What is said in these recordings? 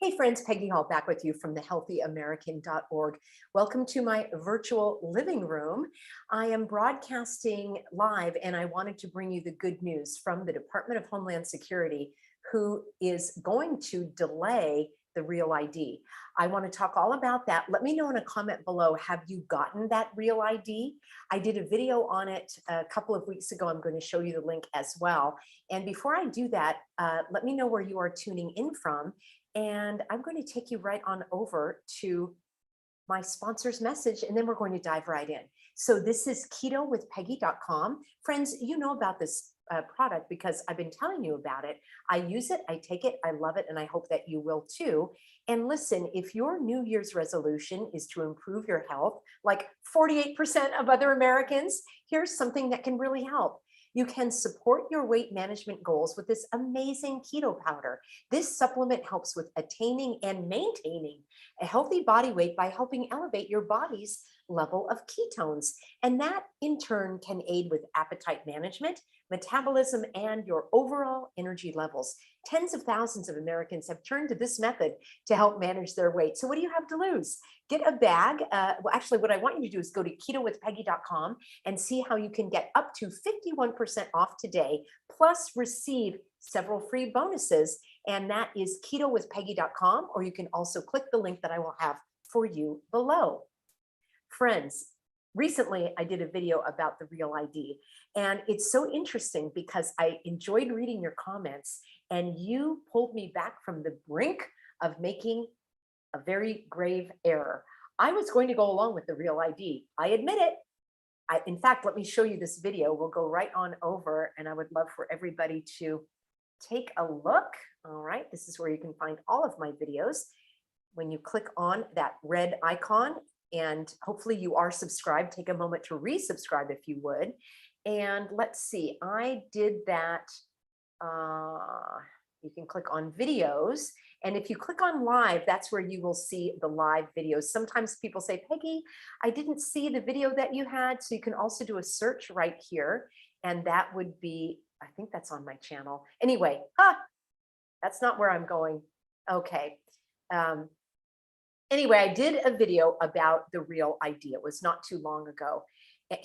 Hey friends, Peggy Hall back with you from thehealthyamerican.org. Welcome to my virtual living room. I am broadcasting live and I wanted to bring you the good news from the Department of Homeland Security, who is going to delay the real ID. I want to talk all about that. Let me know in a comment below, have you gotten that real ID? I did a video on it a couple of weeks ago. I'm going to show you the link as well. And before I do that, let me know where you are tuning in from. And I'm going to take you right on over to my sponsor's message, and then we're going to dive right in. So this is ketowithpeggy.com. Friends, you know about this product because I've been telling you about it. I use it, I take it, I love it, and I hope that you will too. And listen, if your New Year's resolution is to improve your health, like 48% of other Americans, here's something that can really help. You can support your weight management goals with this amazing keto powder. This supplement helps with attaining and maintaining a healthy body weight by helping elevate your body's level of ketones. And that in turn can aid with appetite management, metabolism, and your overall energy levels. Tens of thousands of Americans have turned to this method to help manage their weight. So what do you have to lose? Get a bag. Well, actually, what I want you to do is go to ketowithpeggy.com and see how you can get up to 51% off today, plus receive several free bonuses. And that is ketowithpeggy.com, or you can also click the link that I will have for you below. Friends, recently I did a video about the real ID, and it's so interesting because I enjoyed reading your comments and you pulled me back from the brink of making a very grave error. I was going to go along with the real ID. I admit it. In fact, let me show you this video. We'll go right on over, and I would love for everybody to take a look. All right, this is where you can find all of my videos. When you click on that red icon, and hopefully you are subscribed, take a moment to resubscribe if you would. And let's see, I did that. You can click on videos. And if you click on live, that's where you will see the live videos. Sometimes people say, Peggy, I didn't see the video that you had. So you can also do a search right here. And that would be, I think that's on my channel. Anyway, that's not where I'm going. Okay. Anyway, I did a video about the real ID. It was not too long ago.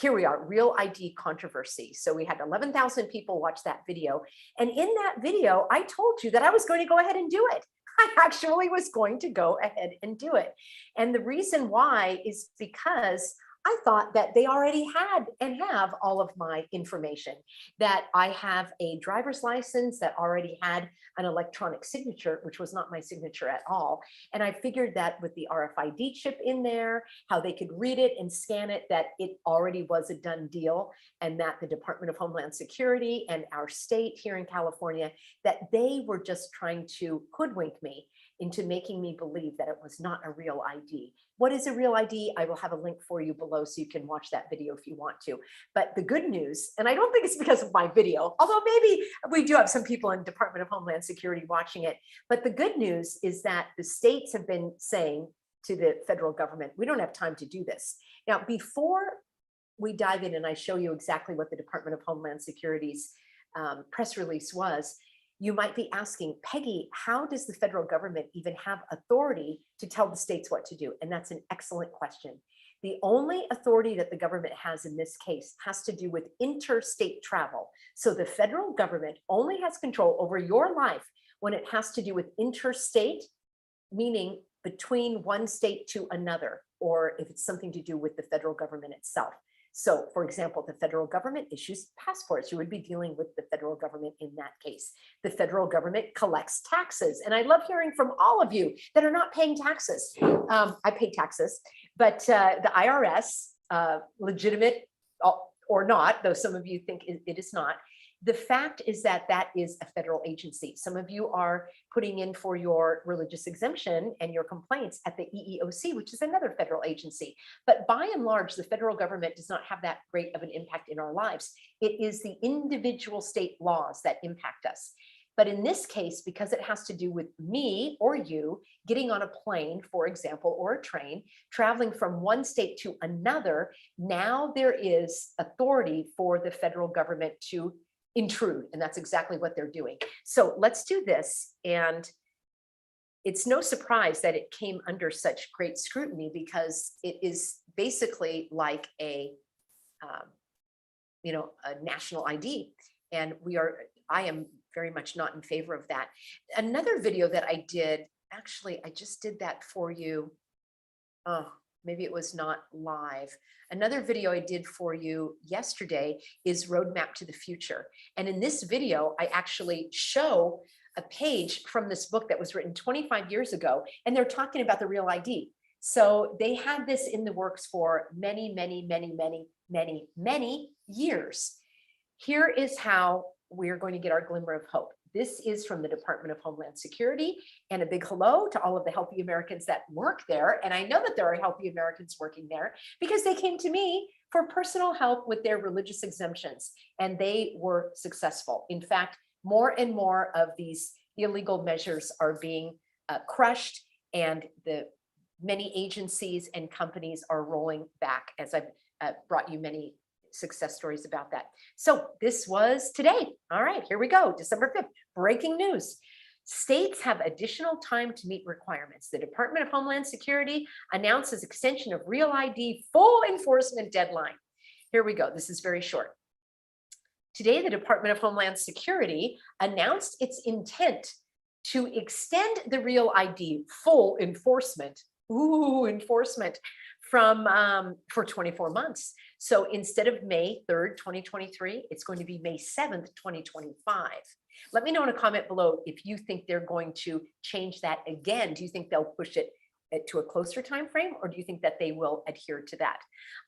Here we are, real ID controversy. So we had 11,000 people watch that video. And in that video, I told you that I was going to go ahead and do it. I actually was going to go ahead and do it. And the reason why is because I thought that they already had and have all of my information, that I have a driver's license that already had an electronic signature, which was not my signature at all. And I figured that with the RFID chip in there, how they could read it and scan it, that it already was a done deal, and that the Department of Homeland Security and our state here in California, that they were just trying to hoodwink me into making me believe that it was not a real ID. What is a real ID? I will have a link for you below so you can watch that video if you want to. But the good news, and I don't think it's because of my video, although maybe we do have some people in Department of Homeland Security watching it, but the good news is that the states have been saying to the federal government, we don't have time to do this. Now, before we dive in and I show you exactly what the Department of Homeland Security's press release was, you might be asking, Peggy, how does the federal government even have authority to tell the states what to do? And that's an excellent question. The only authority that the government has in this case has to do with interstate travel. So the federal government only has control over your life when it has to do with interstate, meaning between one state to another, or if it's something to do with the federal government itself. So, for example, the federal government issues passports. You would be dealing with the federal government in that case. The federal government collects taxes. And I love hearing from all of you that are not paying taxes. I pay taxes, but the IRS, legitimate or not, though some of you think it is not, the fact is that that is a federal agency. Some of you are putting in for your religious exemption and your complaints at the EEOC, which is another federal agency. But by and large, the federal government does not have that great of an impact in our lives. It is the individual state laws that impact us. But in this case, because it has to do with me or you getting on a plane, for example, or a train, traveling from one state to another, now there is authority for the federal government to intrude, and that's exactly what they're doing. So let's do this, and it's no surprise that it came under such great scrutiny because it is basically like a, a national ID. And I am very much not in favor of that. Another video that I did, actually, I just did that for you. Oh, maybe it was not live. Another video I did for you yesterday is Roadmap to the Future. And in this video, I actually show a page from this book that was written 25 years ago, and they're talking about the Real ID. So they had this in the works for many, many, many, many, many, many years. Here is how we're going to get our glimmer of hope. This is from the Department of Homeland Security, and a big hello to all of the Healthy Americans that work there. And I know that there are Healthy Americans working there because they came to me for personal help with their religious exemptions, and they were successful. In fact, more and more of these illegal measures are being crushed, and the many agencies and companies are rolling back, as I've brought you many success stories about that. So this was today. All right, here we go. December 5th, breaking news. States have additional time to meet requirements. The Department of Homeland Security announces extension of Real ID full enforcement deadline. Here we go. This is very short. Today, the Department of Homeland Security announced its intent to extend the Real ID full enforcement, enforcement, for 24 months. So instead of May 3rd, 2023, it's going to be May 7th, 2025. Let me know in a comment below if you think they're going to change that again. Do you think they'll push it to a closer time frame, or do you think that they will adhere to that?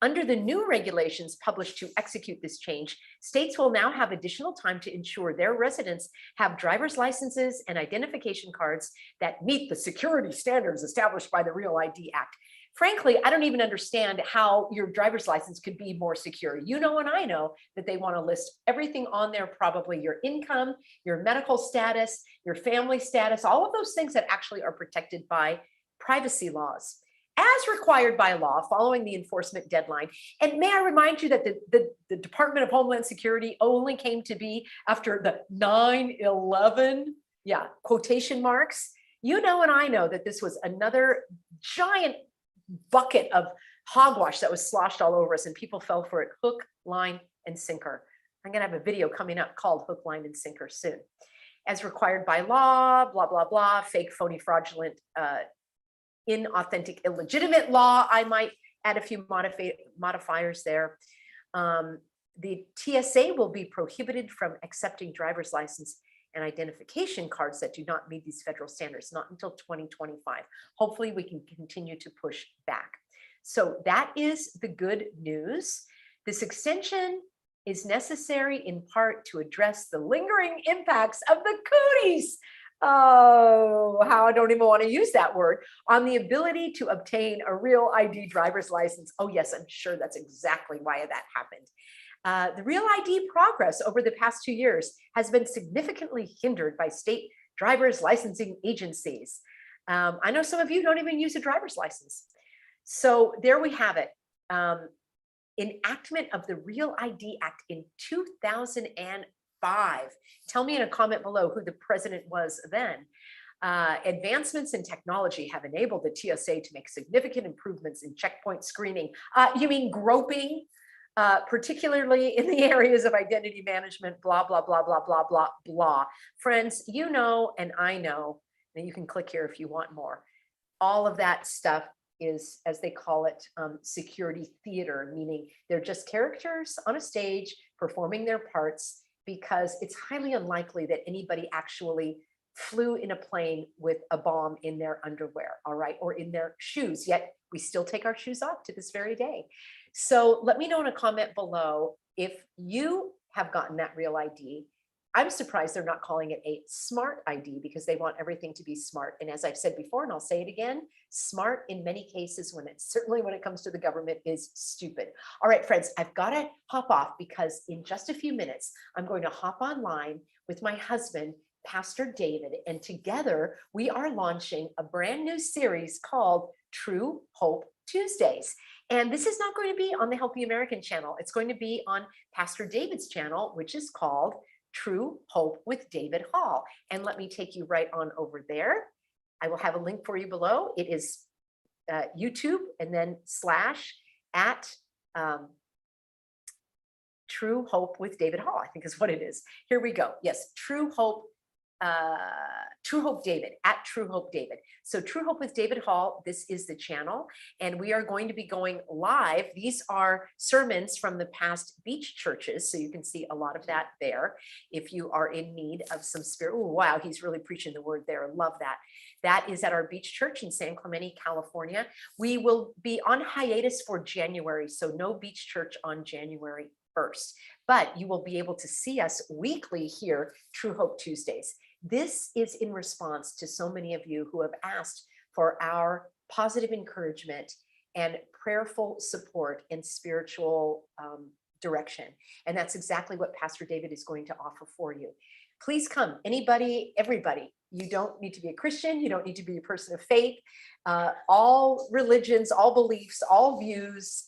Under the new regulations published to execute this change, states will now have additional time to ensure their residents have driver's licenses and identification cards that meet the security standards established by the Real ID Act. Frankly, I don't even understand how your driver's license could be more secure. You know, and I know that they want to list everything on there, probably your income, your medical status, your family status, all of those things that actually are protected by privacy laws, as required by law following the enforcement deadline. And may I remind you that the Department of Homeland Security only came to be after the 9/11, quotation marks. You know, and I know that this was another giant bucket of hogwash that was sloshed all over us, and people fell for it hook, line, and sinker. I'm going to have a video coming up called Hook, Line, and Sinker soon. As required by law, blah, blah, blah, fake, phony, fraudulent, inauthentic, illegitimate law. I might add a few modifiers there. The TSA will be prohibited from accepting driver's license and identification cards that do not meet these federal standards, not until 2025. Hopefully we can continue to push back. So that is the good news. This extension is necessary in part to address the lingering impacts of the cooties. Oh, how I don't even want to use that word, on the ability to obtain a Real ID driver's license. Oh yes, I'm sure that's exactly why that happened. The Real ID progress over the past 2 years has been significantly hindered by state driver's licensing agencies. I know some of you don't even use a driver's license. So there we have it. Enactment of the Real ID Act in 2005. Tell me in a comment below who the president was then. Advancements in technology have enabled the TSA to make significant improvements in checkpoint screening. You mean groping? Particularly in the areas of identity management, blah, blah, blah, blah, blah, blah, blah. Friends, you know, and I know, and you can click here if you want more. All of that stuff is, as they call it, security theater, meaning they're just characters on a stage performing their parts, because it's highly unlikely that anybody actually flew in a plane with a bomb in their underwear, all right, or in their shoes, yet we still take our shoes off to this very day. So let me know in a comment below if you have gotten that Real ID. I'm surprised they're not calling it a smart ID, because they want everything to be smart. And as I've said before, and I'll say it again, smart in many cases, certainly when it comes to the government, is stupid. All right, friends, I've got to hop off, because in just a few minutes, I'm going to hop online with my husband, Pastor David, and together we are launching a brand new series called True Hope Tuesdays. And this is not going to be on the Healthy American channel. It's going to be on Pastor David's channel, which is called True Hope with David Hall. And let me take you right on over there. I will have a link for you below. It is YouTube and then / at True Hope with David Hall, I think is what it is. Here we go. Yes, True Hope David, at True Hope David. So True Hope with David Hall, this is the channel, and we are going to be going live. These are sermons from the past beach churches, so you can see a lot of that there. If you are in need of some spirit, oh wow, he's really preaching the word there. Love that. That is at our beach church in San Clemente, California. We will be on hiatus for January, so no beach church on January 1st, but you will be able to see us weekly here, True Hope Tuesdays. This is in response to so many of you who have asked for our positive encouragement and prayerful support and spiritual direction. And that's exactly what Pastor David is going to offer for you. Please come, anybody, everybody. You don't need to be a Christian. You don't need to be a person of faith. All religions, all beliefs, all views,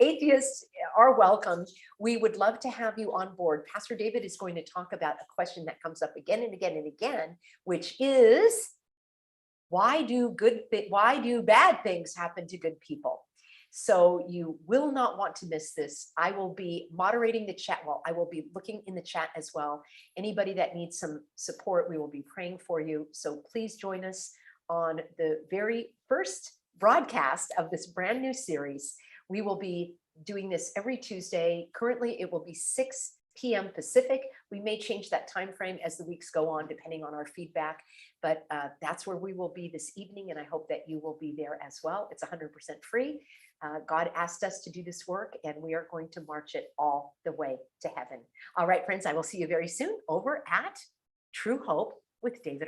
atheists are welcome. We would love to have you on board. Pastor David is going to talk about a question that comes up again and again and again, which is, why do bad things happen to good people? So you will not want to miss this. I will be moderating the chat. Well, I will be looking in the chat as well. Anybody that needs some support, we will be praying for you. So please join us on the very first broadcast of this brand new series. We will be doing this every Tuesday. Currently, it will be 6 p.m. Pacific. We may change that time frame as the weeks go on, depending on our feedback, but that's where we will be this evening, and I hope that you will be there as well. It's 100% free. God asked us to do this work, and we are going to march it all the way to heaven. All right, friends, I will see you very soon over at True Hope with David